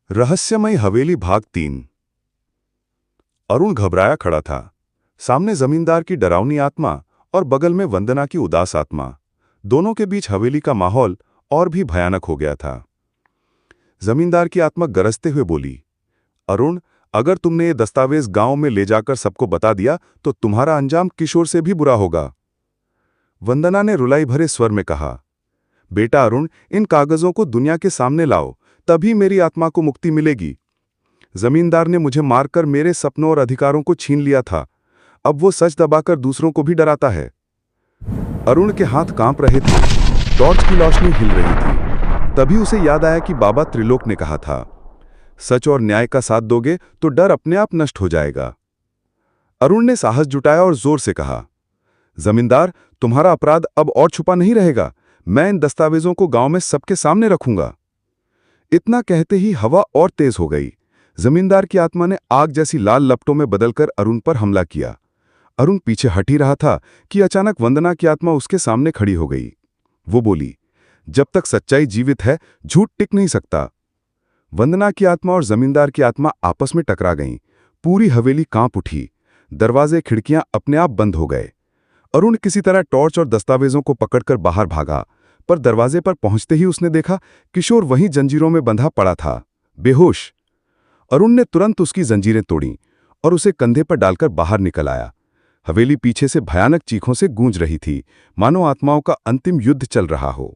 रहस्यमयी हवेली भाग 3। अरुण घबराया खड़ा था। सामने जमींदार की डरावनी आत्मा और बगल में वंदना की उदास आत्मा। दोनों के बीच हवेली का माहौल और भी भयानक हो गया था। जमींदार की आत्मा गरजते हुए बोली, अरुण, अगर तुमने ये दस्तावेज गांव में ले जाकर सबको बता दिया तो तुम्हारा अंजाम किशोर से भी बुरा होगा। वंदना ने रुलाई भरे स्वर में कहा, बेटा अरुण, इन कागजों को दुनिया के सामने लाओ, तभी मेरी आत्मा को मुक्ति मिलेगी। जमींदार ने मुझे मारकर मेरे सपनों और अधिकारों को छीन लिया था। अब वो सच दबाकर दूसरों को भी डराता है। अरुण के हाथ कांप रहे थे, टॉर्च की रोशनी हिल रही थी। तभी उसे याद आया कि बाबा त्रिलोक ने कहा था, सच और न्याय का साथ दोगे तो डर अपने आप नष्ट हो जाएगा। अरुण ने साहस जुटाया और जोर से कहा, जमींदार, तुम्हारा अपराध अब और छुपा नहीं रहेगा। मैं इन दस्तावेजों को गांव में सबके सामने रखूंगा। इतना कहते ही हवा और तेज हो गई। जमींदार की आत्मा ने आग जैसी लाल लपटों में बदलकर अरुण पर हमला किया। अरुण पीछे हट ही रहा था कि अचानक वंदना की आत्मा उसके सामने खड़ी हो गई। वो बोली, जब तक सच्चाई जीवित है, झूठ टिक नहीं सकता। वंदना की आत्मा और जमींदार की आत्मा आपस में टकरा गईं। पूरी हवेली कांप उठी। दरवाजे खिड़कियां अपने आप बंद हो गए। अरुण किसी तरह टॉर्च और दस्तावेजों को पकड़कर बाहर भागा, पर दरवाजे पर पहुंचते ही उसने देखा किशोर वहीं जंजीरों में बंधा पड़ा था, बेहोश। अरुण ने तुरंत उसकी जंजीरें तोड़ीं और उसे कंधे पर डालकर बाहर निकल आया। हवेली पीछे से भयानक चीखों से गूंज रही थी, मानो आत्माओं का अंतिम युद्ध चल रहा हो।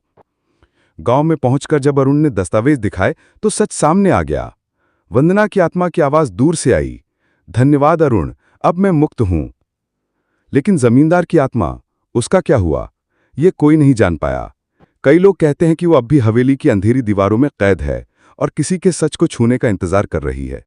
गांव में पहुंचकर जब अरुण ने दस्तावेज दिखाए तो सच सामने आ गया। वंदना की आत्मा की आवाज दूर से आई, धन्यवाद अरुण, अब मैं मुक्त हूं। लेकिन जमींदार की आत्मा, उसका क्या हुआ, ये कोई नहीं जान पाया। कई लोग कहते हैं कि वो अब भी हवेली की अंधेरी दीवारों में कैद है और किसी के सच को छूने का इंतजार कर रही है।